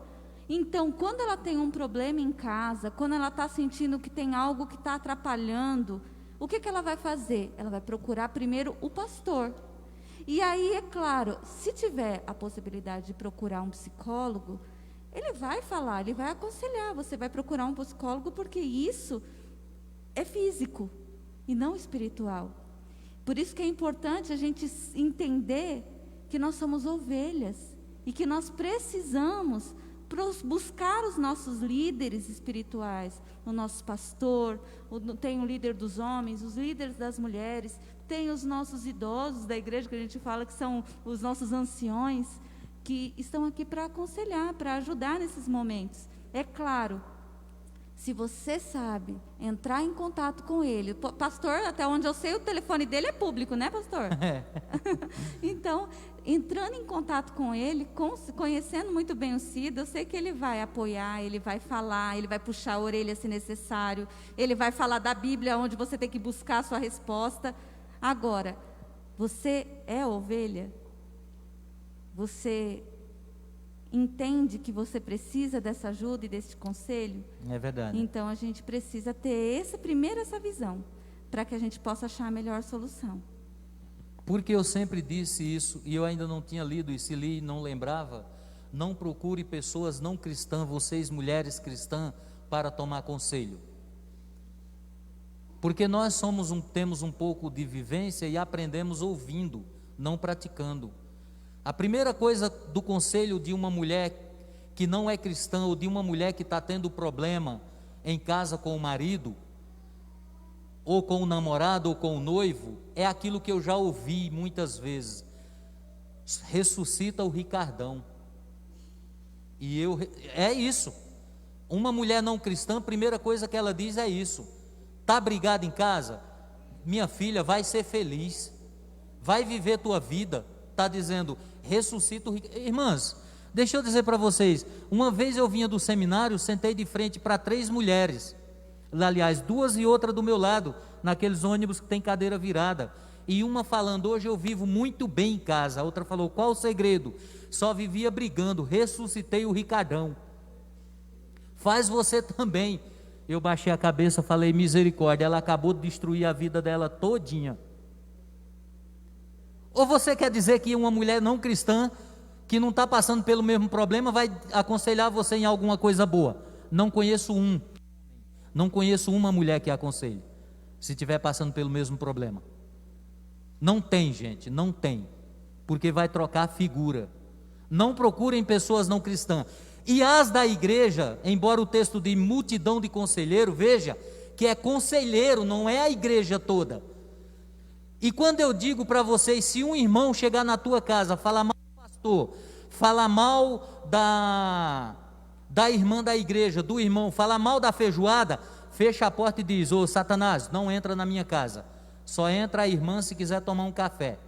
C: então quando ela tem um problema em casa, quando ela está sentindo que tem algo que está atrapalhando, o que ela vai fazer? Ela vai procurar primeiro o pastor. E aí, é claro, se tiver a possibilidade de procurar um psicólogo, ele vai falar, ele vai aconselhar, você vai procurar um psicólogo, porque isso é físico e não espiritual. Por isso que é importante a gente entender que nós somos ovelhas e que nós precisamos buscar os nossos líderes espirituais, o nosso pastor, tem o líder dos homens, os líderes das mulheres, tem os nossos idosos da igreja, que a gente fala que são os nossos anciões, que estão aqui para aconselhar, para ajudar nesses momentos. É claro, se você sabe entrar em contato com ele, pastor, até onde eu sei, o telefone dele é público, né, pastor?
A: É.
C: Então, entrando em contato com ele, conhecendo muito bem o Cida, eu sei que ele vai apoiar, ele vai falar, ele vai puxar a orelha se necessário, ele vai falar da Bíblia, onde você tem que buscar a sua resposta. Agora, você é ovelha? Você entende que você precisa dessa ajuda e desse conselho?
A: É verdade.
C: Então, a gente precisa ter essa visão, para que a gente possa achar a melhor solução.
A: Porque eu sempre disse isso, e eu ainda não tinha lido, e se li e não lembrava, não procure pessoas não cristãs, vocês mulheres cristãs, para tomar conselho. Porque nós temos um pouco de vivência e aprendemos ouvindo, não praticando. A primeira coisa do conselho de uma mulher que não é cristã, ou de uma mulher que está tendo problema em casa com o marido, ou com o namorado, ou com o noivo, é aquilo que eu já ouvi muitas vezes: ressuscita o Ricardão. E é isso. Uma mulher não cristã, a primeira coisa que ela diz é isso: está brigada em casa? Minha filha, vai ser feliz, vai viver tua vida. Está dizendo, ressuscita o Ricardão. Irmãs, deixa eu dizer para vocês, uma vez eu vinha do seminário, sentei de frente para 3 mulheres, aliás, 2 e outra do meu lado, naqueles ônibus que tem cadeira virada, e uma falando, hoje eu vivo muito bem em casa, a outra falou, qual o segredo? Só vivia brigando, ressuscitei o Ricardão. Faz você também. Eu baixei a cabeça, falei, misericórdia, ela acabou de destruir a vida dela todinha. Ou você quer dizer que uma mulher não cristã, que não está passando pelo mesmo problema, vai aconselhar você em alguma coisa boa? Não conheço uma mulher que aconselhe, se estiver passando pelo mesmo problema. Não tem, gente, não tem, porque vai trocar figura. Não procurem pessoas não cristãs. E as da igreja, embora o texto de multidão de conselheiro, veja, que é conselheiro, não é a igreja toda. E quando eu digo para vocês, se um irmão chegar na tua casa, falar mal do pastor, falar mal da irmã da igreja, do irmão, falar mal da feijoada, fecha a porta e diz, ô Satanás, não entra na minha casa, só entra a irmã se quiser tomar um café.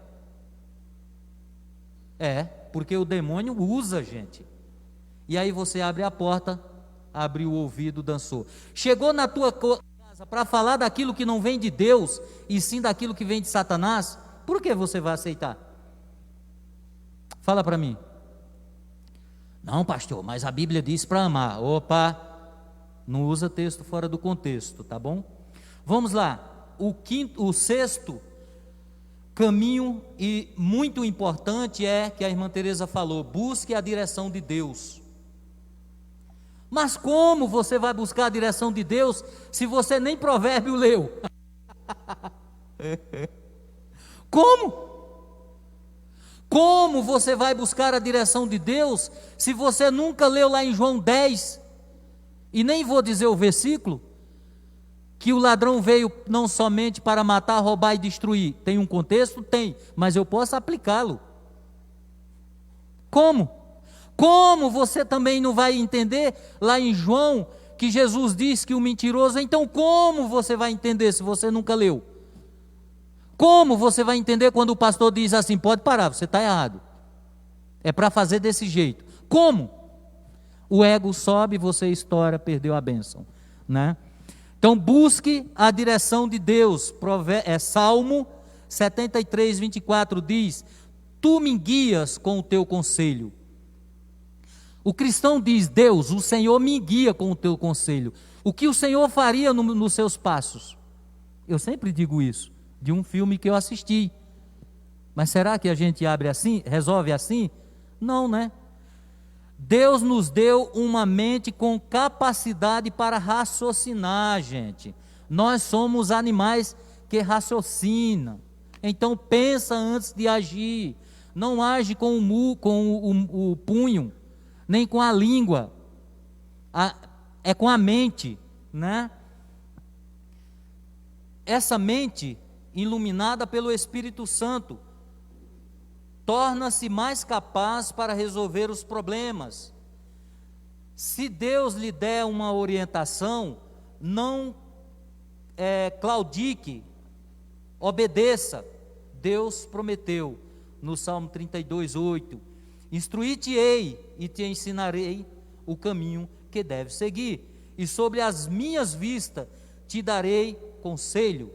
A: Porque o demônio usa, gente. E aí você abre a porta, abriu o ouvido, dançou. Chegou na tua casa para falar daquilo que não vem de Deus, e sim daquilo que vem de Satanás, por que você vai aceitar? Fala para mim. Não, pastor, mas a Bíblia diz para amar. Opa, não usa texto fora do contexto, tá bom? Vamos lá. O sexto caminho, e muito importante, é que a irmã Teresa falou: busque a direção de Deus. Mas como você vai buscar a direção de Deus se você nem provérbio leu? Como? Como você vai buscar a direção de Deus se você nunca leu lá em João 10? E nem vou dizer o versículo, que o ladrão veio não somente para matar, roubar e destruir. Tem um contexto? Tem, mas eu posso aplicá-lo. Como? Como você também não vai entender lá em João que Jesus diz que o mentiroso, então como você vai entender se você nunca leu? Como você vai entender quando o pastor diz assim, pode parar, você está errado, é para fazer desse jeito? Como? O ego sobe, você estoura, perdeu a bênção, né? Então busque a direção de Deus. Salmo 73, 24 diz, tu me guias com o teu conselho. O cristão diz, Deus, o Senhor me guia com o teu conselho. O que o Senhor faria nos seus passos? Eu sempre digo isso, de um filme que eu assisti. Mas será que a gente abre assim, resolve assim? Não, né? Deus nos deu uma mente com capacidade para raciocinar, gente. Nós somos animais que raciocinam. Então pensa antes de agir. Não age com o punho, nem com a língua. É com a mente, né? Essa mente, iluminada pelo Espírito Santo, torna-se mais capaz para resolver os problemas. Se Deus lhe der uma orientação, não claudique, obedeça. Deus prometeu no Salmo 32:8: instruí-te-ei e te ensinarei o caminho que deves seguir, e sobre as minhas vistas te darei conselho.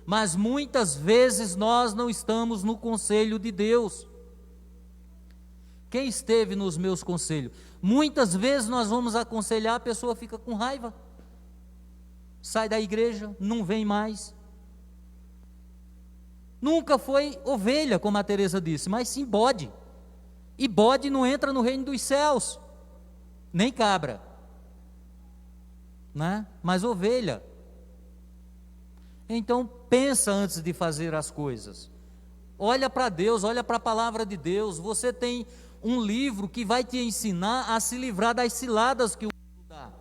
A: Mas muitas vezes nós não estamos no conselho de Deus. Quem esteve nos meus conselhos? Muitas vezes nós vamos aconselhar, a pessoa fica com raiva, sai da igreja, não vem mais. Nunca foi ovelha, como a Teresa disse, mas sim bode. E bode não entra no reino dos céus, nem cabra, né? Mas ovelha. Então pensa antes de fazer as coisas. Olha para Deus, olha para a palavra de Deus. Você tem um livro que vai te ensinar a se livrar das ciladas que o mundo dá,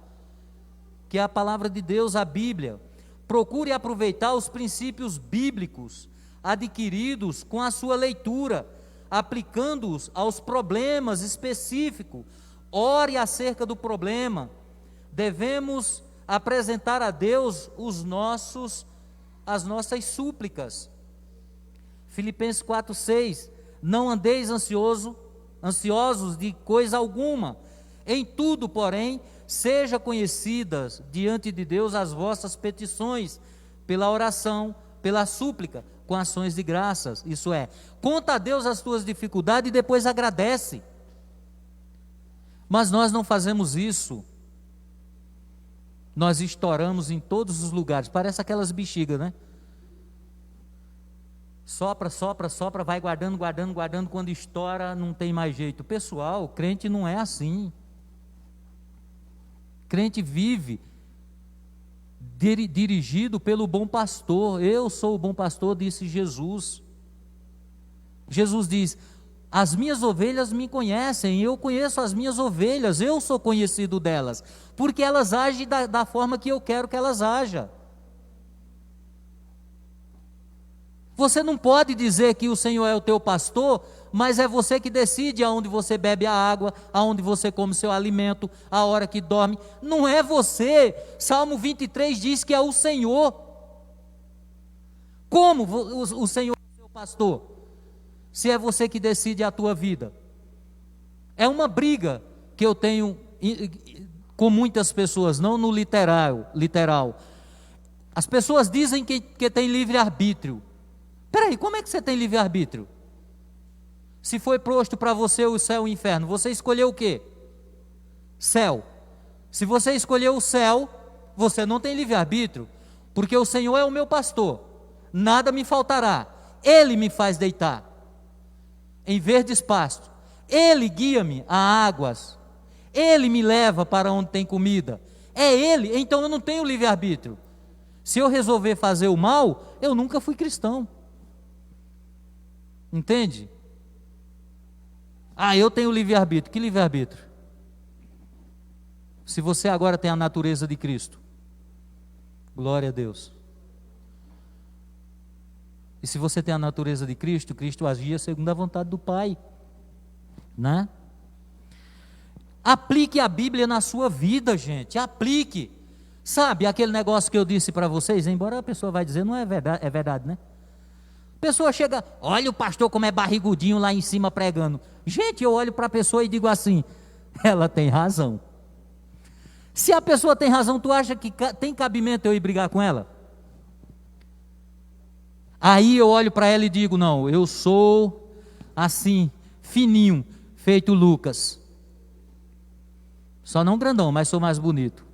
A: que é a palavra de Deus, a Bíblia. Procure aproveitar os princípios bíblicos adquiridos com a sua leitura, aplicando-os aos problemas específicos. Ore acerca do problema. Devemos apresentar a Deus as nossas súplicas. Filipenses 4:6: não andeis ansiosos de coisa alguma, em tudo, porém, seja conhecidas diante de Deus as vossas petições, pela oração, pela súplica, com ações de graças. Isso é, conta a Deus as tuas dificuldades e depois agradece. Mas nós não fazemos isso. Nós estouramos em todos os lugares, parece aquelas bexigas, né? Sopra, sopra, sopra, vai guardando, guardando, guardando, quando estoura não tem mais jeito. Pessoal, crente não é assim. Crente vive dirigido pelo bom pastor. Eu sou o bom pastor, disse Jesus. Jesus diz: as minhas ovelhas me conhecem, eu conheço as minhas ovelhas, eu sou conhecido delas, porque elas agem da forma que eu quero que elas ajam. Você não pode dizer que o Senhor é o teu pastor, mas é você que decide aonde você bebe a água, aonde você come seu alimento, a hora que dorme. Não é você. Salmo 23 diz que é o Senhor. Como o Senhor é o seu pastor, se é você que decide a tua vida? É uma briga que eu tenho com muitas pessoas, não no literal. As pessoas dizem que tem livre-arbítrio. Peraí, como é que você tem livre-arbítrio? Se foi posto para você o céu e o inferno, você escolheu o quê? Céu. Se você escolheu o céu, você não tem livre-arbítrio, porque o Senhor é o meu pastor, nada me faltará. Ele me faz deitar em verdes pastos, Ele guia-me a águas, Ele me leva para onde tem comida. É Ele, então eu não tenho livre-arbítrio. Se eu resolver fazer o mal, eu nunca fui cristão. Entende? Eu tenho livre-arbítrio. Que livre-arbítrio? Se você agora tem a natureza de Cristo, glória a Deus. E se você tem a natureza de Cristo, Cristo agia segundo a vontade do Pai, né? Aplique a Bíblia na sua vida, gente. Aplique. Sabe aquele negócio que eu disse para vocês? Embora a pessoa vai dizer, não é verdade, é verdade, né? A pessoa chega, olha o pastor como é barrigudinho lá em cima pregando. Gente, eu olho para a pessoa e digo assim, ela tem razão. Se a pessoa tem razão, tu acha que tem cabimento eu ir brigar com ela? Aí eu olho para ela e digo, não, eu sou assim, fininho, feito Lucas. Só não grandão, mas sou mais bonito.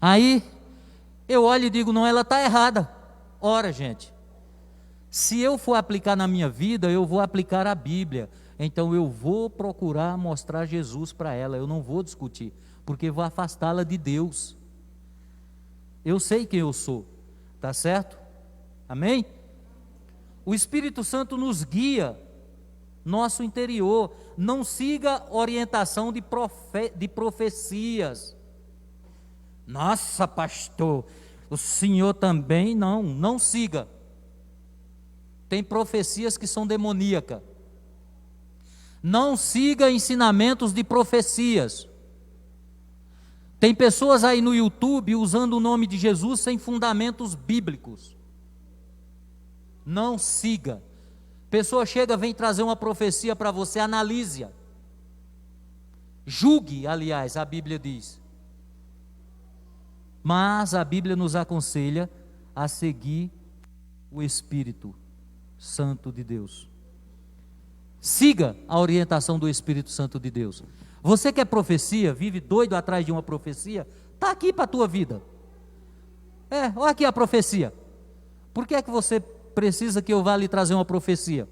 A: Aí eu olho e digo, não, ela está errada. Ora, gente, Se eu for aplicar na minha vida, eu vou aplicar a Bíblia. Então eu vou procurar mostrar Jesus para ela, eu não vou discutir, porque vou afastá-la de Deus. Eu sei quem eu sou, tá certo? Amém? O Espírito Santo nos guia, nosso interior. Não siga orientação de profecias. Nossa, pastor, o senhor também? Não siga. Tem profecias que são demoníacas. Não siga ensinamentos de profecias. Tem pessoas aí no YouTube usando o nome de Jesus sem fundamentos bíblicos. Não siga. Pessoa chega, vem trazer uma profecia para você, analise-a. Julgue, aliás, a Bíblia diz. Mas a Bíblia nos aconselha a seguir o Espírito Santo de Deus. Siga a orientação do Espírito Santo de Deus. Você quer profecia, vive doido atrás de uma profecia, está aqui para a tua vida. Olha aqui a profecia. Por que é que você precisa que eu vá lhe trazer uma profecia?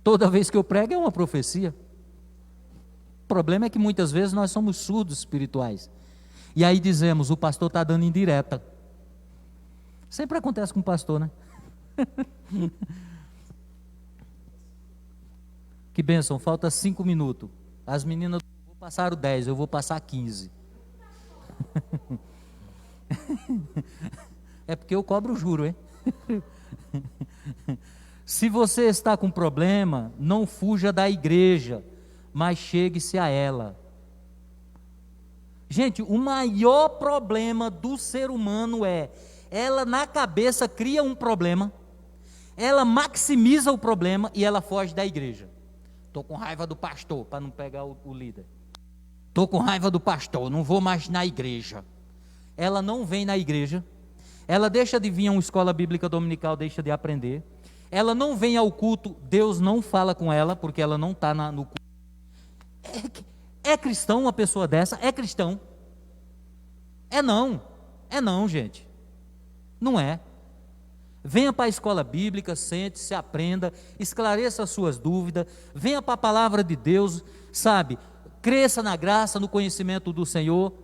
A: Toda vez que eu prego é uma profecia. O problema é que muitas vezes nós somos surdos espirituais. E aí dizemos, o pastor está dando indireta. Sempre acontece com o pastor, né? Que bênção, falta 5 minutos. As meninas vou passar o 10, eu vou passar 15. É porque eu cobro o juro, hein? Se você está com problema, não fuja da igreja, mas chegue-se a ela. Gente, o maior problema do ser humano é, ela na cabeça cria um problema, ela maximiza o problema e ela foge da igreja. Estou com raiva do pastor, para não pegar o líder. Estou com raiva do pastor, não vou mais na igreja. Ela não vem na igreja, ela deixa de vir a uma escola bíblica dominical, deixa de aprender. Ela não vem ao culto, Deus não fala com ela, porque ela não está no culto. É cristão uma pessoa dessa? É cristão? É não, gente. Não é. Venha para a escola bíblica, sente-se, aprenda, esclareça as suas dúvidas, venha para a palavra de Deus, sabe? Cresça na graça, no conhecimento do Senhor.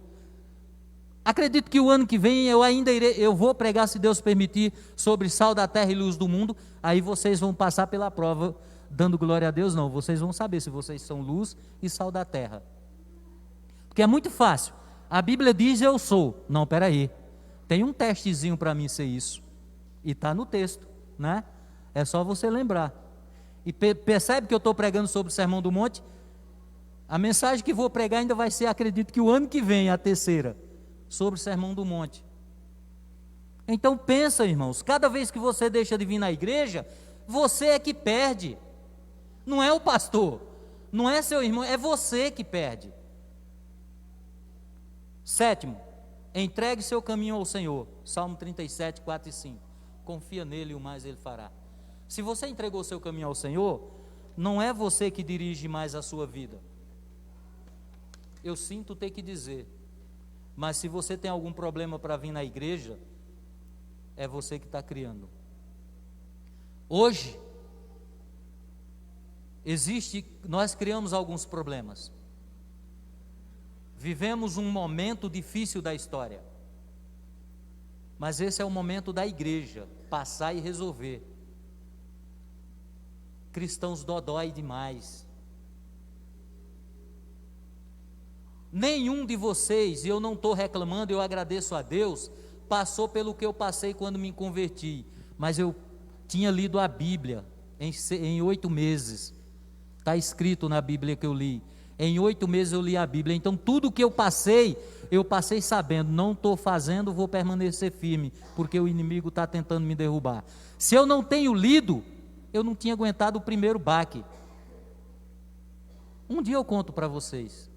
A: Acredito que o ano que vem eu vou pregar, se Deus permitir, sobre sal da terra e luz do mundo. Aí vocês vão passar pela prova, dando glória a Deus, não. Vocês vão saber se vocês são luz e sal da terra. Porque é muito fácil. A Bíblia diz eu sou. Não, peraí. Tem um testezinho para mim ser isso. E está no texto, né? É só você lembrar. E percebe que eu estou pregando sobre o Sermão do Monte? A mensagem que vou pregar ainda vai ser, acredito que o ano que vem, a terceira, sobre o Sermão do Monte. Então pensa, irmãos, cada vez que você deixa de vir na igreja, você é que perde. Não é o pastor, não é seu irmão, é você que perde. 7, entregue seu caminho ao Senhor. Salmo 37, 4 e 5. Confia nele e o mais ele fará. Se você entregou seu caminho ao Senhor, não é você que dirige mais a sua vida. Eu sinto ter que dizer, mas se você tem algum problema para vir na igreja, é você que está criando. Hoje, nós criamos alguns problemas. Vivemos um momento difícil da história. Mas esse é o momento da igreja, passar e resolver. Cristãos dodói demais. Nenhum de vocês, e eu não estou reclamando, eu agradeço a Deus, passou pelo que eu passei quando me converti. Mas eu tinha lido a Bíblia em 8 meses. Está escrito na Bíblia que eu li. Em 8 meses eu li a Bíblia. Então tudo que eu passei sabendo, não estou fazendo, vou permanecer firme, porque o inimigo está tentando me derrubar. Se eu não tenho lido, eu não tinha aguentado o primeiro baque. Um dia eu conto para vocês.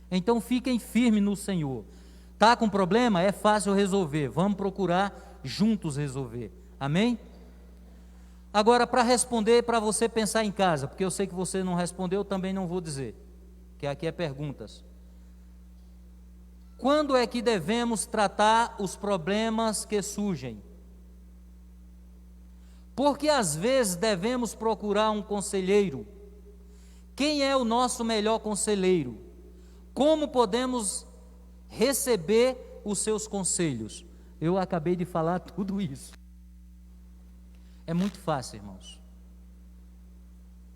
A: Então fiquem firmes no Senhor. Está com problema? É fácil resolver. Vamos procurar juntos resolver. Amém? Agora, para responder, para você pensar em casa, porque eu sei que você não respondeu, eu também não vou dizer, que aqui é perguntas. Quando é que devemos tratar os problemas que surgem? Porque às vezes devemos procurar um conselheiro. Quem é o nosso melhor conselheiro? Como podemos receber os seus conselhos? Eu acabei de falar tudo isso. É muito fácil, irmãos.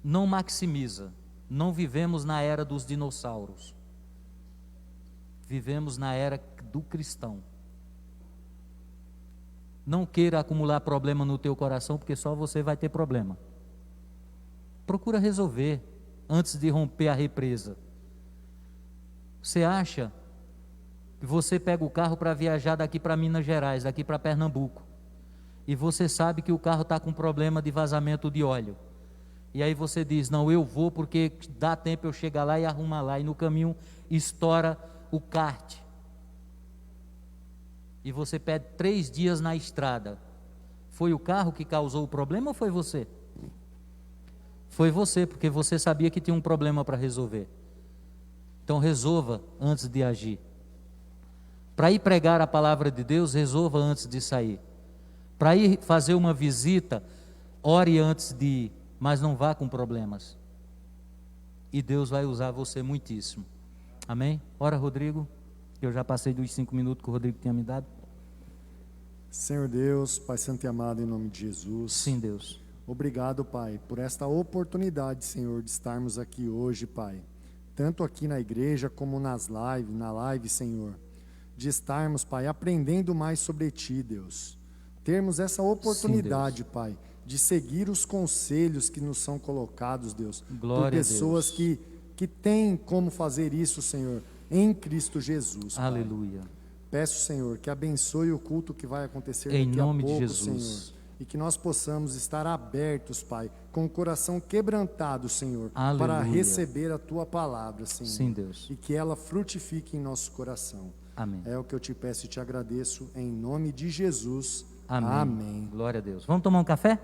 A: Não maximiza. Não vivemos na era dos dinossauros. Vivemos na era do cristão. Não queira acumular problema no teu coração, porque só você vai ter problema. Procura resolver antes de romper a represa. Você acha que você pega o carro para viajar daqui para Minas Gerais, daqui para Pernambuco, e você sabe que o carro está com problema de vazamento de óleo. E aí você diz, não, eu vou porque dá tempo eu chegar lá e arrumar lá, e no caminho estoura o kart. E você perde 3 dias na estrada. Foi o carro que causou o problema ou foi você? Foi você, porque você sabia que tinha um problema para resolver. Então resolva antes de agir. Para ir pregar a palavra de Deus, resolva antes de sair. Para ir fazer uma visita, ore antes de ir, mas não vá com problemas. E Deus vai usar você muitíssimo. Amém? Ora, Rodrigo, eu já passei dos 5 minutos que o Rodrigo tinha me dado.
B: Senhor Deus, Pai Santo e amado, em nome de Jesus.
A: Sim, Deus.
B: Obrigado, Pai, por esta oportunidade, Senhor, de estarmos aqui hoje, Pai. Tanto aqui na igreja como na live, Senhor. De estarmos, Pai, aprendendo mais sobre Ti, Deus. Termos essa oportunidade,
A: Sim,
B: Pai, de seguir os conselhos que nos são colocados, Deus.
A: Glória
B: por pessoas
A: a Deus.
B: que têm como fazer isso, Senhor, em Cristo Jesus, Pai.
A: Aleluia.
B: Peço, Senhor, que abençoe o culto que vai acontecer
A: Em
B: daqui a
A: nome
B: pouco,
A: de Jesus.
B: Senhor. E que nós possamos estar abertos, Pai, com o coração quebrantado, Senhor,
A: Aleluia.
B: para receber a Tua palavra, Senhor.
A: Sim, Deus.
B: E que ela frutifique em nosso coração.
A: Amém.
B: É o que eu te peço e te agradeço, em nome de Jesus.
A: Amém.
B: Amém.
A: Glória a Deus. Vamos tomar um café?